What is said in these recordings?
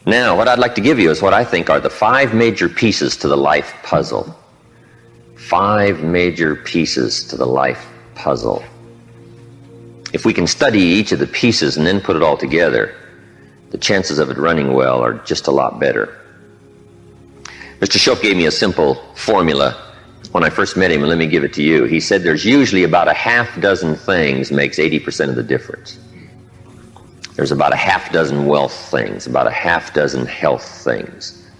Now, what I'd like to give you is what I think are the 5 major pieces to the life puzzle. 5 major pieces to the life puzzle. If we can study each of the pieces and then put it all together, the chances of it running well are just a lot better. Mr. Shoaff gave me a simple formula when I first met him, and let me give it to you. He said there's usually about a half dozen things makes 80% of the difference. There's about a half dozen wealth things, about a half dozen health things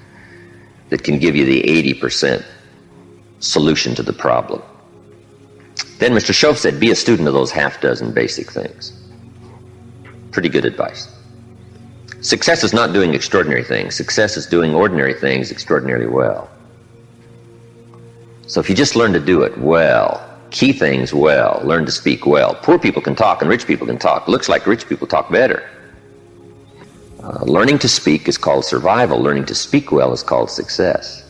that can give you the 80% solution to the problem. Then Mr. Shoaff said, be a student of those half dozen basic things. Pretty good advice. Success is not doing extraordinary things. Success is doing ordinary things extraordinarily well. So if you just learn to do it well, key things well, learn to speak well. Poor people can talk and rich people can talk. Looks like rich people talk better. Learning to speak is called survival. Learning to speak well is called success.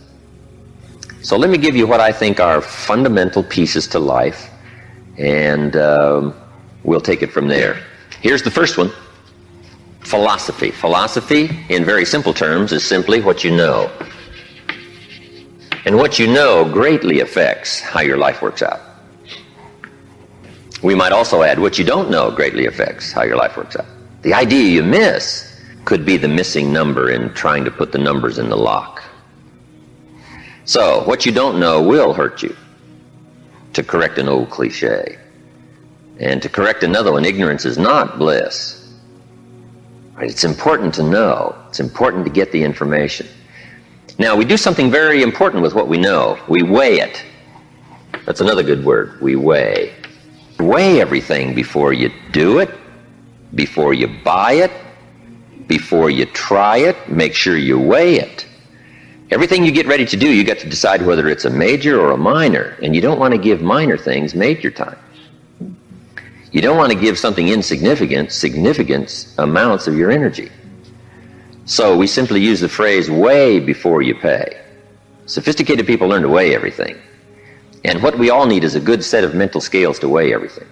So let me give you what I think are fundamental pieces to life, and we'll take it from there. Here's the first one. Philosophy. Philosophy, in very simple terms, is simply what you know. And what you know greatly affects how your life works out. We might also add, what you don't know greatly affects how your life works out. The idea you miss could be the missing number in trying to put the numbers in the lock. So, what you don't know will hurt you, to correct an old cliche. And to correct another one, ignorance is not bliss. Right? It's important to know. It's important to get the information. Now, we do something very important with what we know. We weigh it. That's another good word. We weigh. Weigh everything before you do it, before you buy it, before you try it. Make sure you weigh it. Everything you get ready to do, you got to decide whether it's a major or a minor. And you don't want to give minor things major time. You don't want to give something insignificant significant amounts of your energy. So we simply use the phrase, weigh before you pay. Sophisticated people learn to weigh everything. And what we all need is a good set of mental scales to weigh everything.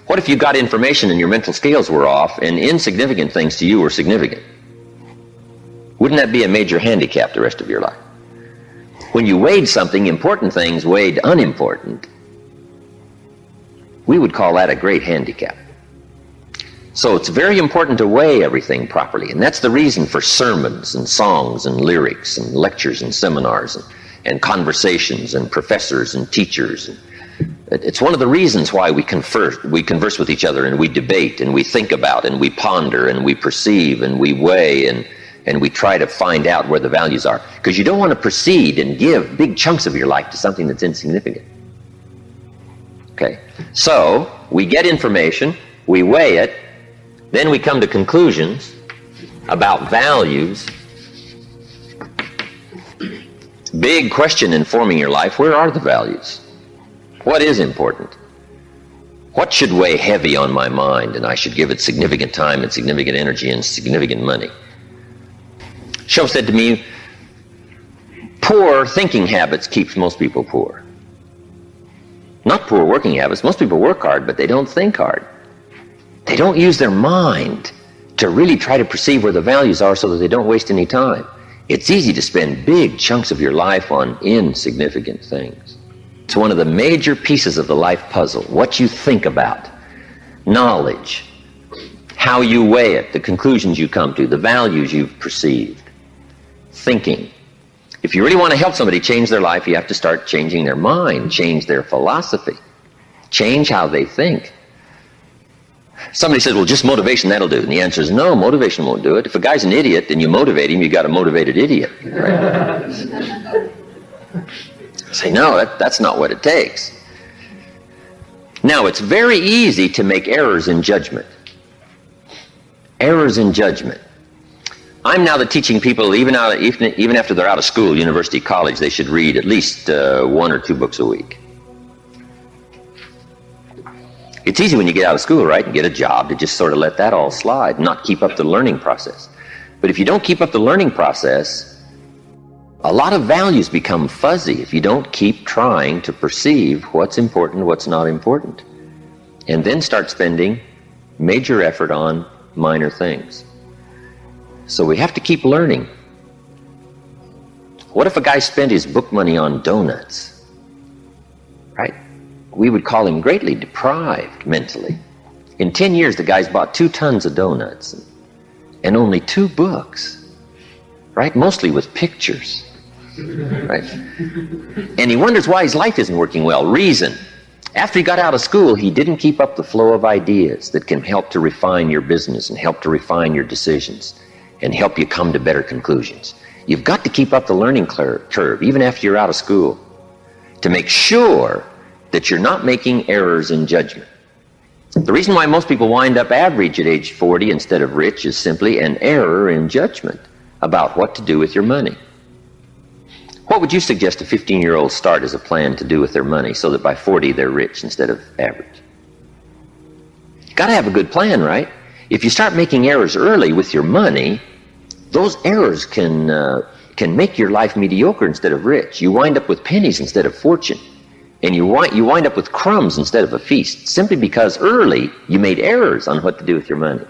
What if you got information and your mental scales were off and insignificant things to you were significant? Wouldn't that be a major handicap the rest of your life? When you weighed something, important things weighed unimportant, we would call that a great handicap. So it's very important to weigh everything properly, and that's the reason for sermons and songs and lyrics and lectures and seminars and conversations and professors and teachers. It's one of the reasons why we converse with each other, and we debate and we think about and we ponder and we perceive and we weigh and we try to find out where the values are. Because you don't want to proceed and give big chunks of your life to something that's insignificant. Okay, so we get information, we weigh it, then we come to conclusions about values. Big question in forming your life, where are the values? What is important? What should weigh heavy on my mind and I should give it significant time and significant energy and significant money? Shoaff said to me, poor thinking habits keeps most people poor. Not poor working habits. Most people work hard, but they don't think hard. They don't use their mind to really try to perceive where the values are so that they don't waste any time. It's easy to spend big chunks of your life on insignificant things. It's one of the major pieces of the life puzzle. What you think about, knowledge, how you weigh it, the conclusions you come to, the values you've perceived, thinking. If you really want to help somebody change their life, you have to start changing their mind, change their philosophy, change how they think. Somebody says, well, just motivation, that'll do. And the answer is no, motivation won't do it. If a guy's an idiot and you motivate him, you got a motivated idiot. Right? Say, no, that's not what it takes. Now, it's very easy to make errors in judgment. Errors in judgment. I'm now teaching people, even after they're out of school, university, college, they should read at least 1 or 2 books a week. It's easy when you get out of school, right, and get a job to just sort of let that all slide, not keep up the learning process. But if you don't keep up the learning process, a lot of values become fuzzy if you don't keep trying to perceive what's important, what's not important, and then start spending major effort on minor things. So we have to keep learning. What if a guy spent his book money on donuts? Right? We would call him greatly deprived mentally. In 10 years, the guy's bought 2 tons of donuts and only 2 books, right? Mostly with pictures, right? And he wonders why his life isn't working well. Reason. After he got out of school, he didn't keep up the flow of ideas that can help to refine your business and help to refine your decisions and help you come to better conclusions. You've got to keep up the learning curve, even after you're out of school, to make sure that you're not making errors in judgment. The reason why most people wind up average at age 40 instead of rich is simply an error in judgment about what to do with your money. What would you suggest a 15-year-old start as a plan to do with their money so that by 40 they're rich instead of average? You've got to have a good plan, right? If you start making errors early with your money, those errors can make your life mediocre instead of rich. You wind up with pennies instead of fortune. And you wind up with crumbs instead of a feast, simply because early you made errors on what to do with your money.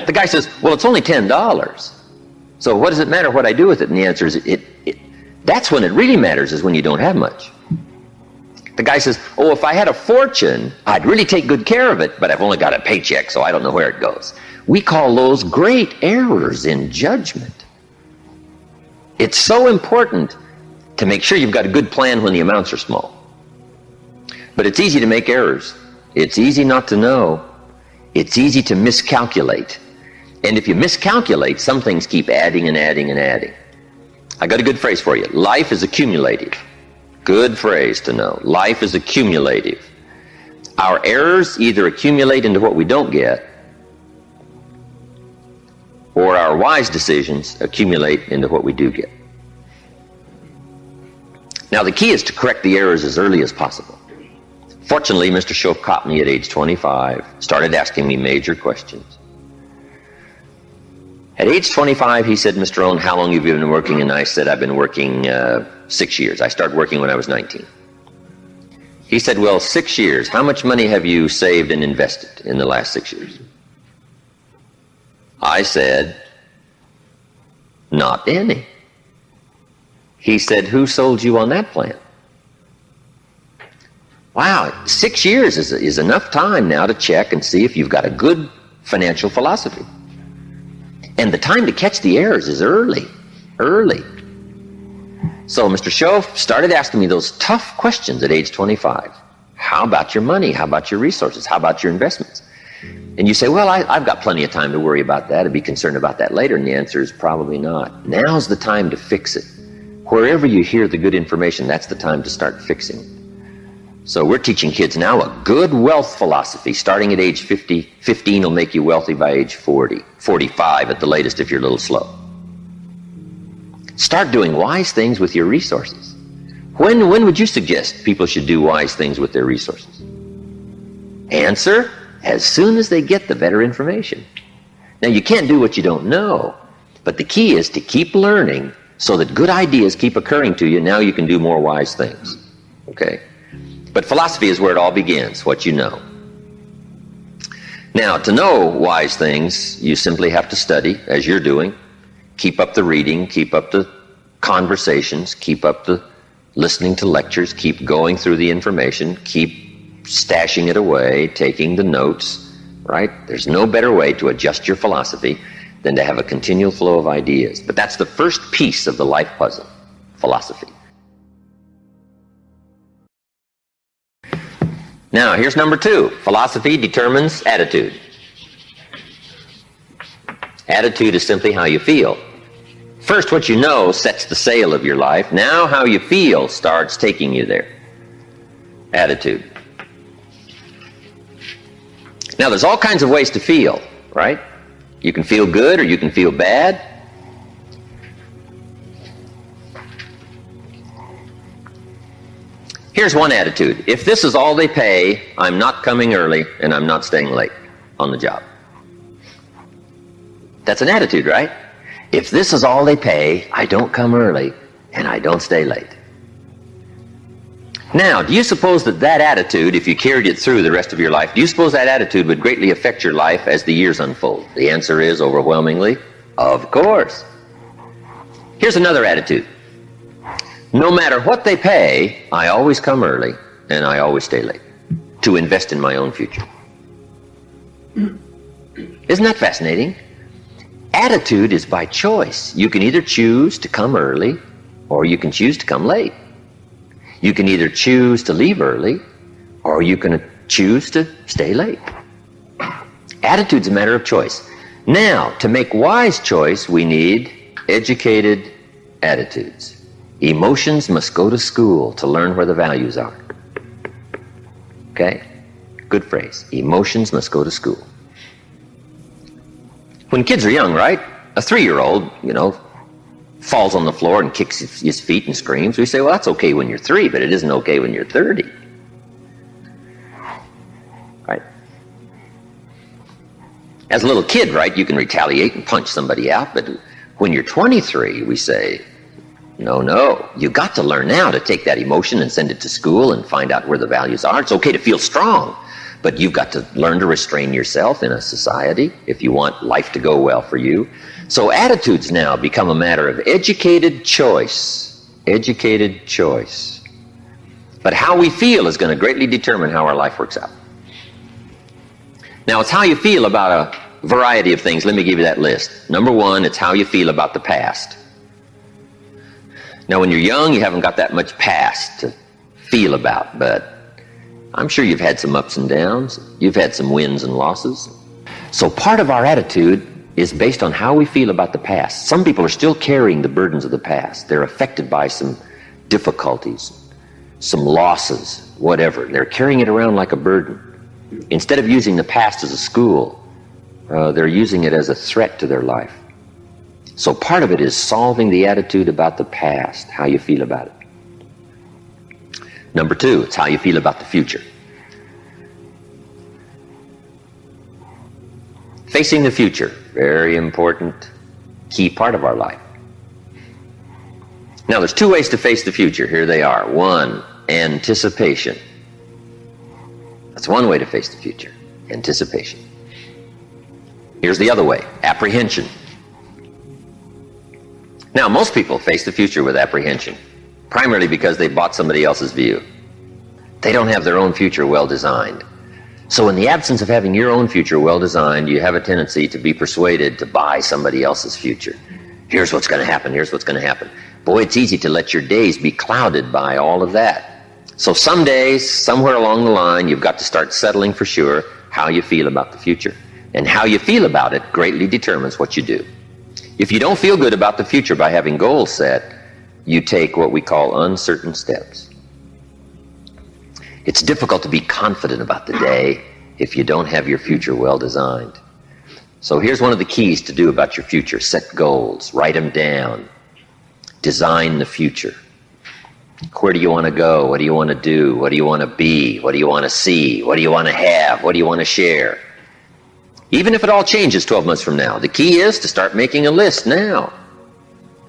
The guy says, well, it's only $10. So what does it matter what I do with it? And the answer is, that's when it really matters, is when you don't have much. The guy says, oh, if I had a fortune, I'd really take good care of it, but I've only got a paycheck, so I don't know where it goes. We call those great errors in judgment. It's so important to make sure you've got a good plan when the amounts are small. But it's easy to make errors. It's easy not to know. It's easy to miscalculate. And if you miscalculate, some things keep adding and adding and adding. I got a good phrase for you. Life is accumulative. Good phrase to know. Life is accumulative. Our errors either accumulate into what we don't get, or our wise decisions accumulate into what we do get. Now, the key is to correct the errors as early as possible. Fortunately, Mr. Schoaf caught me at age 25, started asking me major questions. At age 25, he said, Mr. Rohn, how long have you been working? And I said, I've been working 6 years. I started working when I was 19. He said, well, 6 years. How much money have you saved and invested in the last 6 years? I said, not any. He said, who sold you on that plan? Wow, 6 years is enough time now to check and see if you've got a good financial philosophy. And the time to catch the errors is early. So Mr. Schoaf started asking me those tough questions at age 25. How about your money? How about your resources? How about your investments? And you say, well, I've got plenty of time to worry about that and be concerned about that later. And the answer is probably not. Now's the time to fix it. Wherever you hear the good information, that's the time to start fixing. So we're teaching kids now a good wealth philosophy. Starting at age 50, 15 will make you wealthy by age 40, 45 at the latest if you're a little slow. Start doing wise things with your resources. When would you suggest people should do wise things with their resources? Answer, as soon as they get the better information. Now, you can't do what you don't know, but the key is to keep learning so that good ideas keep occurring to you. Now you can do more wise things. Okay? But philosophy is where it all begins, what you know. Now, to know wise things, you simply have to study, as you're doing. Keep up the reading, keep up the conversations, keep up the listening to lectures, keep going through the information, keep stashing it away, taking the notes, right? There's no better way to adjust your philosophy than to have a continual flow of ideas. But that's the first piece of the life puzzle, philosophy. Now, here's number 2. Philosophy determines attitude. Attitude is simply how you feel. First, what you know sets the sail of your life. Now, how you feel starts taking you there. Attitude. Now, there's all kinds of ways to feel, right? You can feel good or you can feel bad. Here's one attitude. If this is all they pay, I'm not coming early and I'm not staying late on the job. That's an attitude, right? If this is all they pay, I don't come early and I don't stay late. Now, do you suppose that attitude, if you carried it through the rest of your life, do you suppose that attitude would greatly affect your life as the years unfold? The answer is overwhelmingly Of course. Here's another attitude. No matter what they pay, I always come early and I always stay late to invest in my own future. Isn't that fascinating? Attitude is by choice. You can either choose to come early or you can choose to come late. You can either choose to leave early or you can choose to stay late. Attitude's a matter of choice. Now, to make wise choice, we need educated attitudes. Emotions must go to school to learn where the values are. Okay? Good phrase. Emotions must go to school. When kids are young, right? A 3-year-old, falls on the floor and kicks his feet and screams. We say, well, that's okay when you're 3, but it isn't okay when you're 30. Right? As a little kid, right, you can retaliate and punch somebody out, but when you're 23, we say, no, you got to learn now to take that emotion and send it to school and find out where the values are. It's okay to feel strong, but you've got to learn to restrain yourself in a society if you want life to go well for you. So attitudes now become a matter of educated choice. Educated choice. But how we feel is going to greatly determine how our life works out. Now, it's how you feel about a variety of things. Let me give you that list. Number 1, it's how you feel about the past. Now, when you're young, you haven't got that much past to feel about, but I'm sure you've had some ups and downs. You've had some wins and losses. So part of our attitude is based on how we feel about the past. Some people are still carrying the burdens of the past. They're affected by some difficulties, some losses, whatever. They're carrying it around like a burden. Instead of using the past as a school, they're using it as a threat to their life. So part of it is solving the attitude about the past, how you feel about it. Number 2, it's how you feel about the future. Facing the future, very important, key part of our life. Now, there's 2 ways to face the future. Here they are. 1, anticipation. That's one way to face the future, anticipation. Here's the other way, apprehension. Now, most people face the future with apprehension, primarily because they bought somebody else's view. They don't have their own future well designed. So in the absence of having your own future well designed, you have a tendency to be persuaded to buy somebody else's future. Here's what's going to happen, here's what's going to happen. Boy, it's easy to let your days be clouded by all of that. So some days, somewhere along the line, you've got to start settling for sure how you feel about the future. And how you feel about it greatly determines what you do. If you don't feel good about the future by having goals set, you take what we call uncertain steps. It's difficult to be confident about the day if you don't have your future well designed. So here's one of the keys to do about your future. Set goals, write them down, design the future. Where do you want to go? What do you want to do? What do you want to be? What do you want to see? What do you want to have? What do you want to share? Even if it all changes 12 months from now, the key is to start making a list now.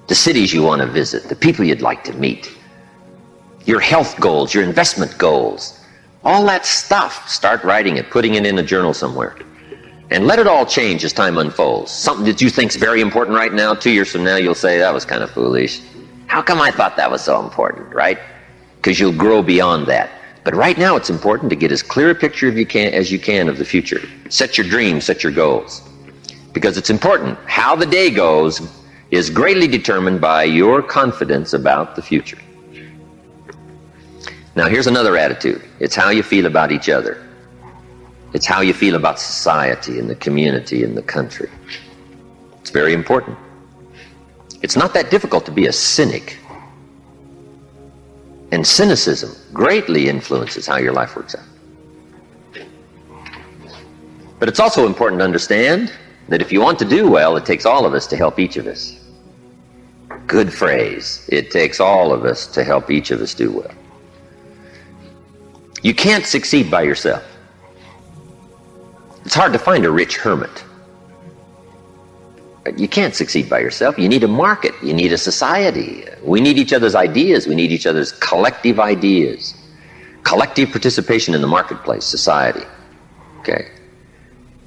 The cities you want to visit, the people you'd like to meet, your health goals, your investment goals, all that stuff. Start writing it, putting it in a journal somewhere. And let it all change as time unfolds. Something that you think is very important right now, 2 years from now, you'll say, that was kind of foolish. How come I thought that was so important, right? Because you'll grow beyond that. But right now it's important to get as clear a picture as you can of the future. Set your dreams, set your goals. Because it's important. How the day goes is greatly determined by your confidence about the future. Now here's another attitude. It's how you feel about each other. It's how you feel about society and the community and the country. It's very important. It's not that difficult to be a cynic. And cynicism greatly influences how your life works out. But it's also important to understand that if you want to do well, it takes all of us to help each of us. Good phrase. It takes all of us to help each of us do well. You can't succeed by yourself. It's hard to find a rich hermit. You can't succeed by yourself. You need a market. You need a society. We need each other's ideas. We need each other's collective ideas. Collective participation in the marketplace, society. Okay?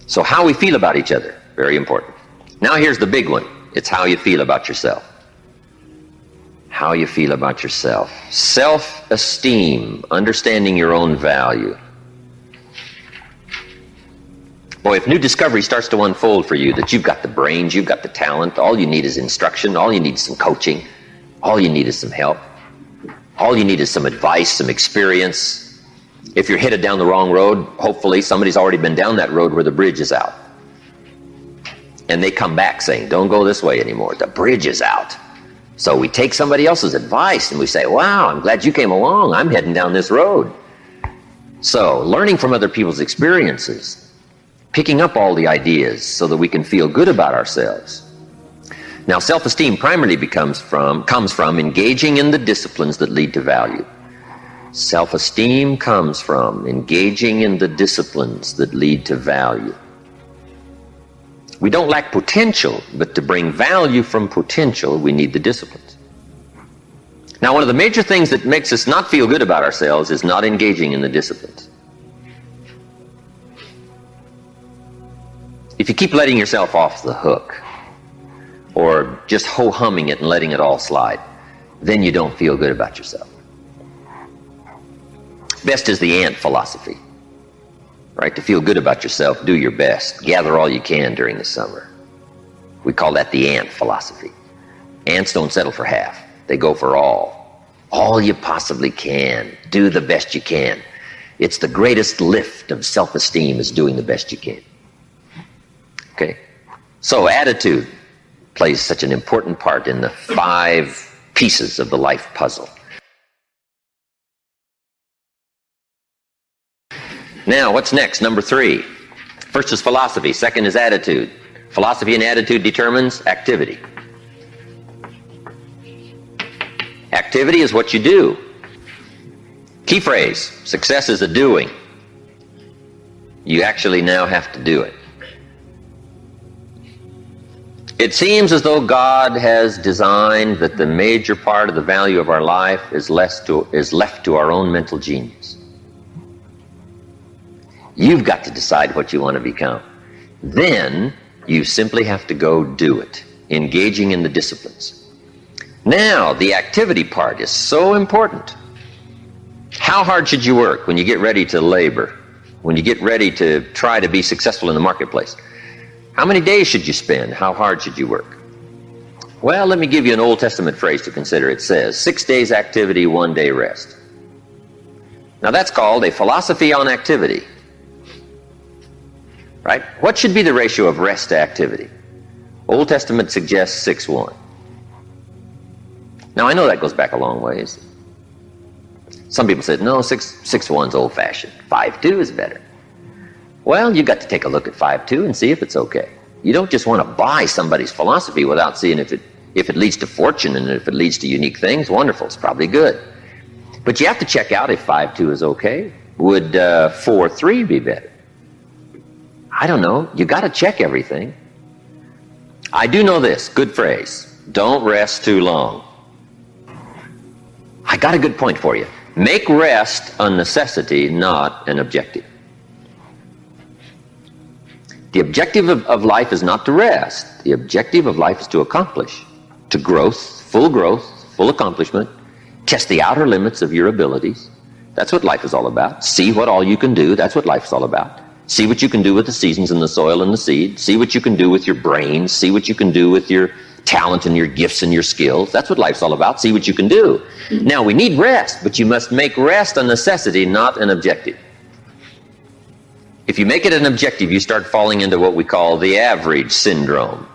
So how we feel about each other, very important. Now here's the big one. It's how you feel about yourself. How you feel about yourself. Self-esteem, understanding your own value. Boy, if new discovery starts to unfold for you, that you've got the brains, you've got the talent, all you need is instruction, all you need is some coaching, all you need is some help, all you need is some advice, some experience. If you're headed down the wrong road, hopefully somebody's already been down that road where the bridge is out. And they come back saying, don't go this way anymore, the bridge is out. So we take somebody else's advice and we say, wow, I'm glad you came along, I'm heading down this road. So, learning from other people's experiences, picking up all the ideas so that we can feel good about ourselves. Now, self-esteem primarily comes from engaging in the disciplines that lead to value. Self-esteem comes from engaging in the disciplines that lead to value. We don't lack potential, but to bring value from potential, we need the disciplines. Now, one of the major things that makes us not feel good about ourselves is not engaging in the disciplines. If you keep letting yourself off the hook, or just ho-humming it and letting it all slide, then you don't feel good about yourself. Best is the ant philosophy, right? To feel good about yourself, do your best. Gather all you can during the summer. We call that the ant philosophy. Ants don't settle for half. They go for all. All you possibly can. Do the best you can. It's the greatest lift of self-esteem is doing the best you can. Okay? So attitude plays such an important part in the 5 pieces of the life puzzle. Now, what's next? Number 3. First is philosophy. Second is attitude. Philosophy and attitude determines activity. Activity is what you do. Key phrase, success is a doing. You actually now have to do it. It seems as though God has designed that the major part of the value of our life is left to our own mental genius. You've got to decide what you want to become. Then you simply have to go do it, engaging in the disciplines. Now, the activity part is so important. How hard should you work when you get ready to labor, when you get ready to try to be successful in the marketplace? How many days should you spend? How hard should you work? Well, let me give you an Old Testament phrase to consider. It says, 6 days activity, 1 day rest. Now that's called a philosophy on activity. Right? What should be the ratio of rest to activity? Old Testament suggests 6:1. Now I know that goes back a long ways. Some people said, no, 6:1's old-fashioned. 5:2 is better. Well, you've got to take a look at 5:2 and see if it's okay. You don't just want to buy somebody's philosophy without seeing if it leads to fortune, and if it leads to unique things, wonderful, it's probably good. But you have to check out if 5:2 is okay. Would 4:3 be better? I don't know. You got to check everything. I do know this, good phrase. Don't rest too long. I got a good point for you. Make rest a necessity, not an objective. The objective of life is not to rest. The objective of life is to accomplish, to growth, full accomplishment, test the outer limits of your abilities. That's what life is all about. See what all you can do. That's what life is all about. See what you can do with the seasons and the soil and the seed. See what you can do with your brains. See what you can do with your talent and your gifts and your skills. That's what life's all about. See what you can do. Now, we need rest, but you must make rest a necessity, not an objective. If you make it an objective, you start falling into what we call the average syndrome.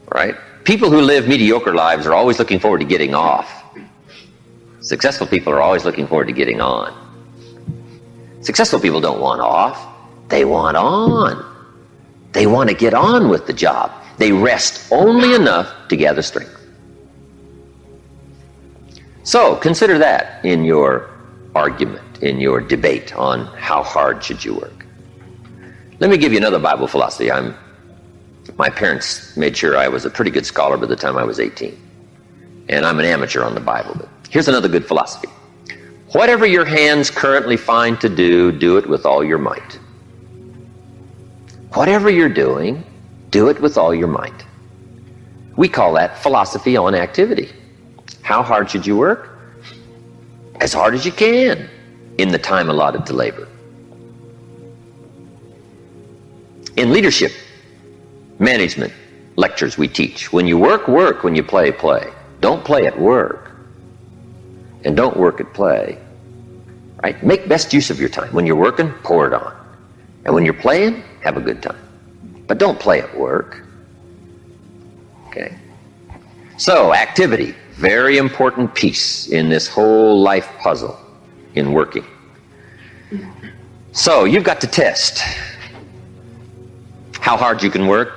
Right? People who live mediocre lives are always looking forward to getting off. Successful people are always looking forward to getting on. Successful people don't want off. They want on. They want to get on with the job. They rest only enough to gather strength. So consider that in your argument, in your debate on how hard should you work. Let me give you another Bible philosophy. My parents made sure I was a pretty good scholar by the time I was 18. And I'm an amateur on the Bible. But here's another good philosophy. Whatever your hands currently find to do, do it with all your might. Whatever you're doing, do it with all your might. We call that philosophy on activity. How hard should you work? As hard as you can in the time allotted to labor. In leadership, management, lectures we teach, when you work, work. When you play, play. Don't play at work. And don't work at play. Right? Make best use of your time. When you're working, pour it on. And when you're playing, have a good time. But don't play at work. Okay? So, activity, very important piece in this whole life puzzle in working. So, you've got to test how hard you can work.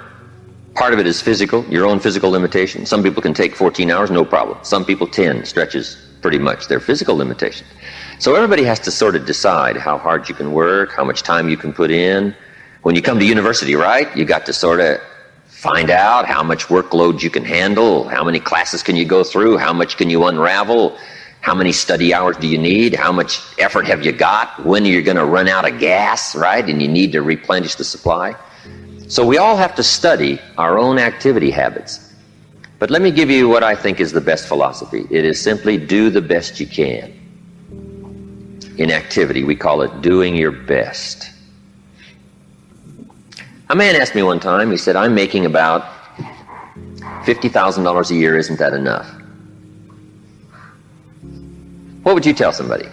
Part of it is physical, your own physical limitation. Some people can take 14 hours, no problem. Some people 10, stretches pretty much their physical limitation. So everybody has to sort of decide how hard you can work, how much time you can put in. When you come to university, right, you got to sort of find out how much workload you can handle, how many classes can you go through, how much can you unravel, how many study hours do you need, how much effort have you got, when are you going to run out of gas, right, and you need to replenish the supply. So we all have to study our own activity habits. But let me give you what I think is the best philosophy. It is simply do the best you can. In activity, we call it doing your best. A man asked me one time, he said, I'm making about $50,000 a year, isn't that enough? What would you tell somebody?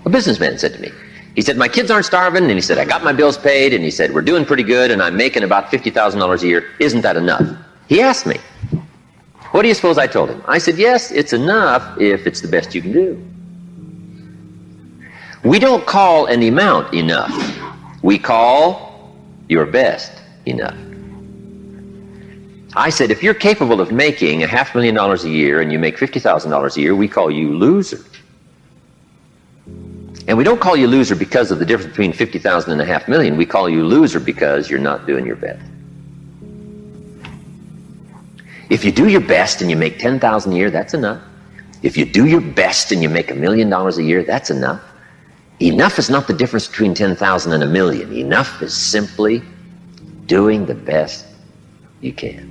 A businessman said to me. He said, my kids aren't starving, and he said, I got my bills paid, and he said, we're doing pretty good, and I'm making about $50,000 a year. Isn't that enough? He asked me. What do you suppose I told him? I said, yes, it's enough if it's the best you can do. We don't call an amount enough. We call your best enough. I said, if you're capable of making $500,000 a year and you make $50,000 a year, we call you loser. And we don't call you loser because of the difference between 50,000 and $500,000. We call you loser because you're not doing your best. If you do your best and you make $10,000 a year, that's enough. If you do your best and you make $1 million a year, that's enough. Enough is not the difference between 10,000 and 1,000,000. Enough is simply doing the best you can.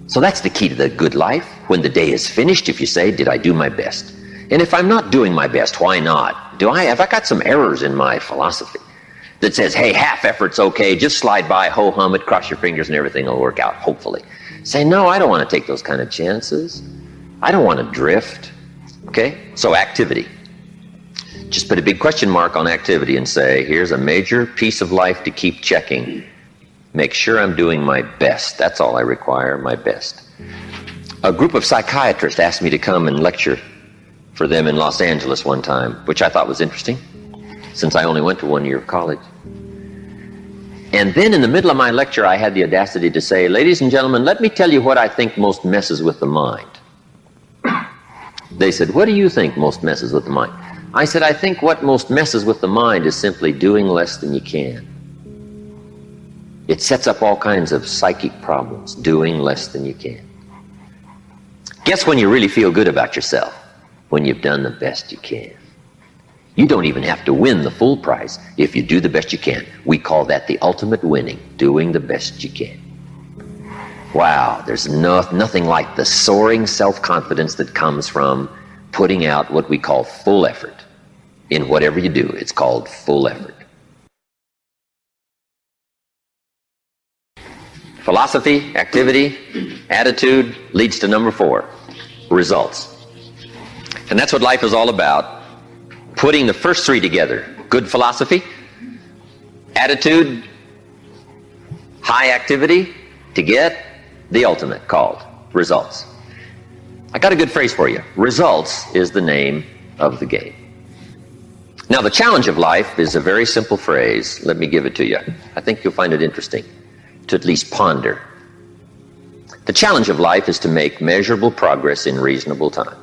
So that's the key to the good life. When the day is finished, if you say, did I do my best? And if I'm not doing my best, why not? Have I got some errors in my philosophy that says, hey, half effort's okay, just slide by, ho-hum it, cross your fingers, and everything will work out, hopefully. Say, no, I don't want to take those kind of chances. I don't want to drift. Okay? So activity. Just put a big question mark on activity and say, here's a major piece of life to keep checking. Make sure I'm doing my best. That's all I require, my best. A group of psychiatrists asked me to come and lecture for them in Los Angeles one time, which I thought was interesting, since I only went to 1 year of college. And then in the middle of my lecture, I had the audacity to say, ladies and gentlemen, let me tell you what I think most messes with the mind. They said, what do you think most messes with the mind? I said, I think what most messes with the mind is simply doing less than you can. It sets up all kinds of psychic problems, doing less than you can. Guess when you really feel good about yourself? When you've done the best you can. You don't even have to win the full prize if you do the best you can. We call that the ultimate winning, doing the best you can. Wow, there's nothing like the soaring self-confidence that comes from putting out what we call full effort. In whatever you do, it's called full effort. Philosophy, activity, attitude leads to number 4, results. And that's what life is all about, putting the first 3 together. Good philosophy, attitude, high activity to get the ultimate called results. I got a good phrase for you. Results is the name of the game. Now, the challenge of life is a very simple phrase. Let me give it to you. I think you'll find it interesting to at least ponder. The challenge of life is to make measurable progress in reasonable time.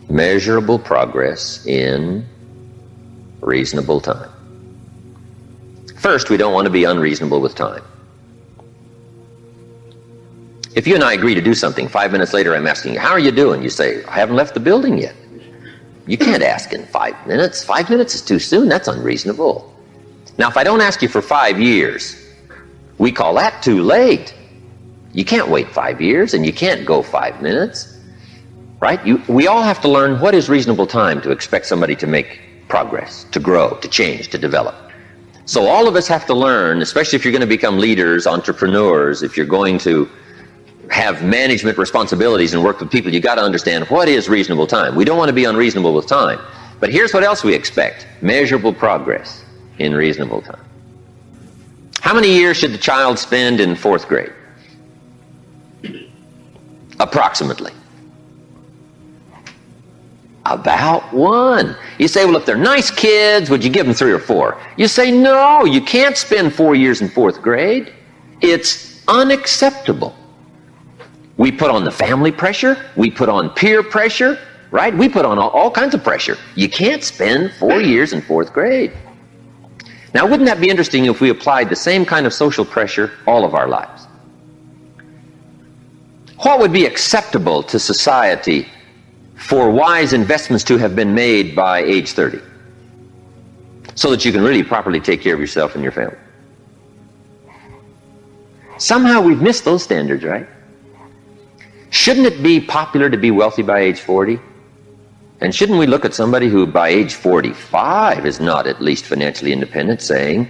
Measurable progress in reasonable time. First, we don't want to be unreasonable with time. If you and I agree to do something, 5 minutes later I'm asking you, how are you doing? You say, I haven't left the building yet. You can't ask in 5 minutes. 5 minutes is too soon. That's unreasonable. Now, if I don't ask you for 5 years, we call that too late. You can't wait 5 years, and you can't go 5 minutes, right? We all have to learn what is reasonable time to expect somebody to make progress, to grow, to change, to develop. So all of us have to learn, especially if you're going to become leaders, entrepreneurs, if you're going to have management responsibilities and work with people, you got to understand what is reasonable time. We don't want to be unreasonable with time. But here's what else we expect: measurable progress in reasonable time. How many years should the child spend in 4th grade? Approximately. About 1. You say, well, if they're nice kids, would you give them 3 or 4? You say, no, you can't spend 4 years in 4th grade. It's unacceptable. We put on the family pressure. We put on peer pressure, right? We put on all kinds of pressure. You can't spend 4 years in 4th grade. Now, wouldn't that be interesting if we applied the same kind of social pressure all of our lives? What would be acceptable to society for wise investments to have been made by age 30, so that you can really properly take care of yourself and your family? Somehow we've missed those standards, right? Shouldn't it be popular to be wealthy by age 40? And shouldn't we look at somebody who by age 45 is not at least financially independent, saying,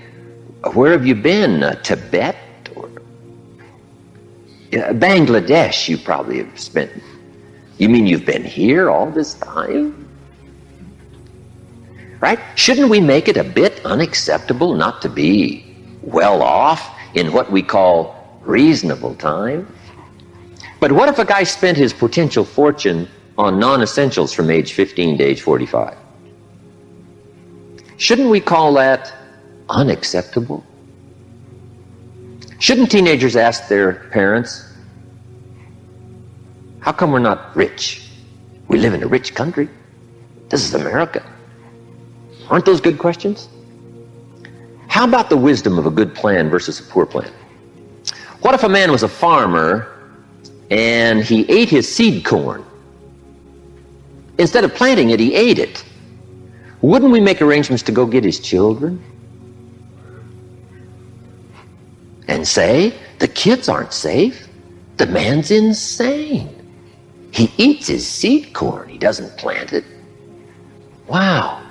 where have you been? Tibet? Or Bangladesh you probably have spent. You mean you've been here all this time? Right? Shouldn't we make it a bit unacceptable not to be well off in what we call reasonable time? But what if a guy spent his potential fortune on non-essentials from age 15 to age 45? Shouldn't we call that unacceptable? Shouldn't teenagers ask their parents, how come we're not rich? We live in a rich country. This is America. Aren't those good questions? How about the wisdom of a good plan versus a poor plan? What if a man was a farmer and he ate his seed corn? Instead of planting it, he ate it. Wouldn't we make arrangements to go get his children? And say, the kids aren't safe. The man's insane. He eats his seed corn. He doesn't plant it. Wow.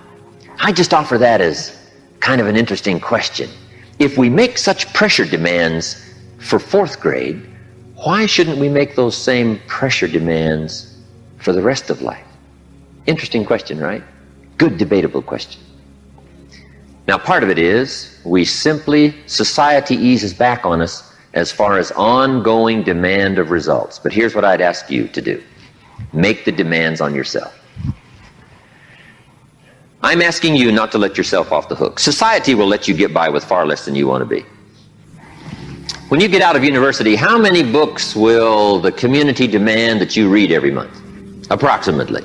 I just offer that as kind of an interesting question. If we make such pressure demands for 4th grade, why shouldn't we make those same pressure demands for the rest of life? Interesting question, right? Good debatable question. Now, part of it is society eases back on us as far as ongoing demand of results. But here's what I'd ask you to do. Make the demands on yourself. I'm asking you not to let yourself off the hook. Society will let you get by with far less than you want to be. When you get out of university, how many books will the community demand that you read every month? Approximately.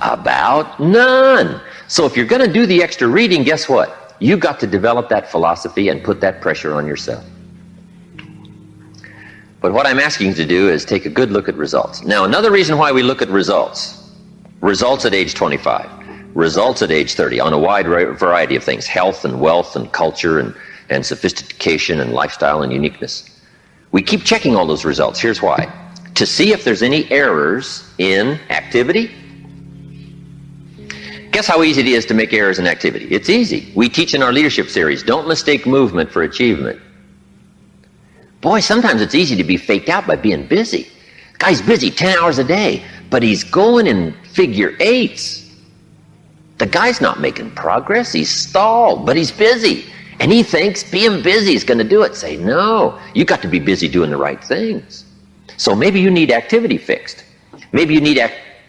About none. So if you're going to do the extra reading, guess what? You've got to develop that philosophy and put that pressure on yourself. But what I'm asking you to do is take a good look at results. Now, another reason why we look at results at age 25, results at age 30, on a wide variety of things: health and wealth and culture and sophistication and lifestyle and uniqueness. We keep checking all those results. Here's why. To see if there's any errors in activity. Guess how easy it is to make errors in activity? It's easy. We teach in our leadership series, don't mistake movement for achievement. Boy, sometimes it's easy to be faked out by being busy. The guy's busy 10 hours a day, but he's going in figure eights. The guy's not making progress. He's stalled, but he's busy. And he thinks being busy is going to do it. Say, no, you got to be busy doing the right things. So maybe you need activity fixed. Maybe you need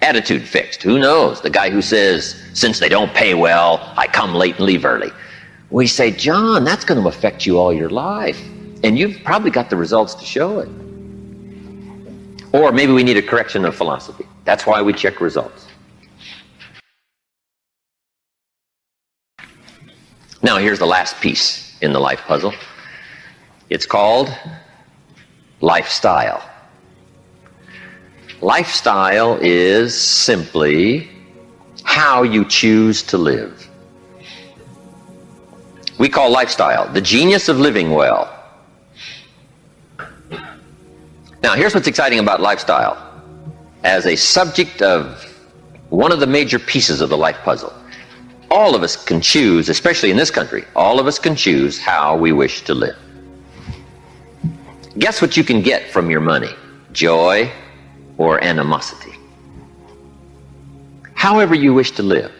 attitude fixed. Who knows? The guy who says, since they don't pay well, I come late and leave early. We say, John, that's going to affect you all your life. And you've probably got the results to show it. Or maybe we need a correction of philosophy. That's why we check results. Now here's the last piece in the life puzzle. It's called lifestyle. Lifestyle is simply how you choose to live. We call lifestyle the genius of living well. Now, here's what's exciting about lifestyle. As a subject of one of the major pieces of the life puzzle, all of us can choose, especially in this country, all of us can choose how we wish to live. Guess what you can get from your money? Joy or animosity. However you wish to live.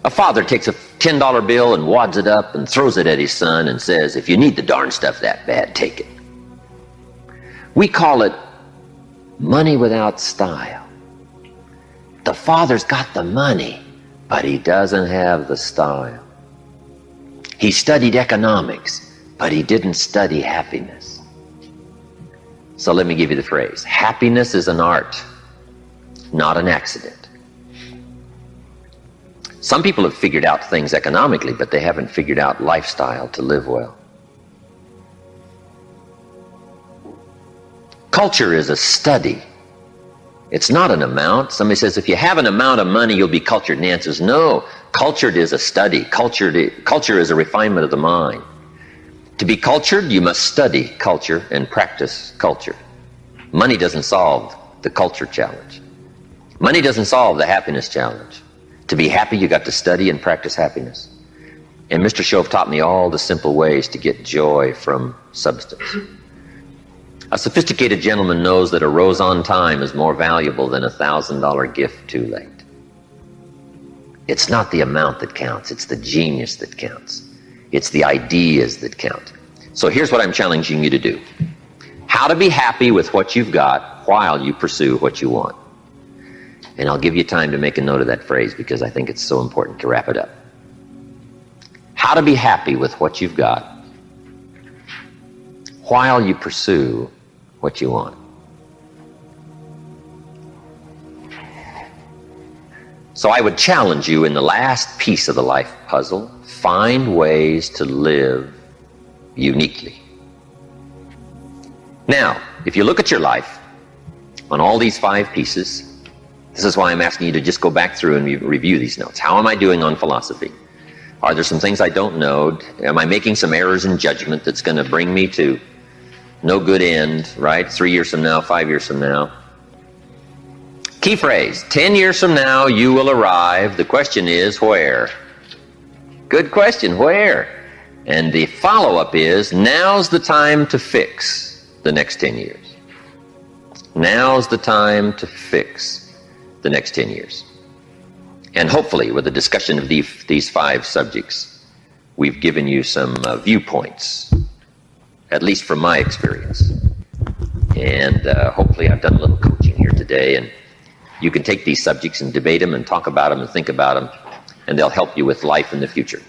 A father takes a $10 bill and wads it up and throws it at his son and says, if you need the darn stuff that bad, take it. We call it money without style. The father's got the money, but he doesn't have the style. He studied economics, but he didn't study happiness. So let me give you the phrase. Happiness is an art, not an accident. Some people have figured out things economically, but they haven't figured out lifestyle to live well. Culture is a study. It's not an amount. Somebody says, if you have an amount of money, you'll be cultured. And the answer is no. Cultured is a study. Culture is a refinement of the mind. To be cultured, you must study culture and practice culture. Money doesn't solve the culture challenge. Money doesn't solve the happiness challenge. To be happy, you got to study and practice happiness. And Mr. Shove taught me all the simple ways to get joy from substance. A sophisticated gentleman knows that a rose on time is more valuable than a $1,000 gift too late. It's not the amount that counts, it's the genius that counts. It's the ideas that count. So here's what I'm challenging you to do. How to be happy with what you've got while you pursue what you want. And I'll give you time to make a note of that phrase because I think it's so important to wrap it up. How to be happy with what you've got while you pursue what you want. So I would challenge you in the last piece of the life puzzle, find ways to live uniquely. Now, if you look at your life on all these 5 pieces, this is why I'm asking you to just go back through and review these notes. How am I doing on philosophy? Are there some things I don't know? Am I making some errors in judgment that's going to bring me to no good end, right? 3 years from now, 5 years from now. Key phrase, 10 years from now you will arrive. The question is where? Good question, where? And the follow-up is, now's the time to fix the next 10 years. Now's the time to fix the next 10 years. And hopefully with the discussion of these 5 subjects, we've given you some viewpoints, at least from my experience. And hopefully I've done a little coaching here today, and you can take these subjects and debate them and talk about them and think about them, and they'll help you with life in the future.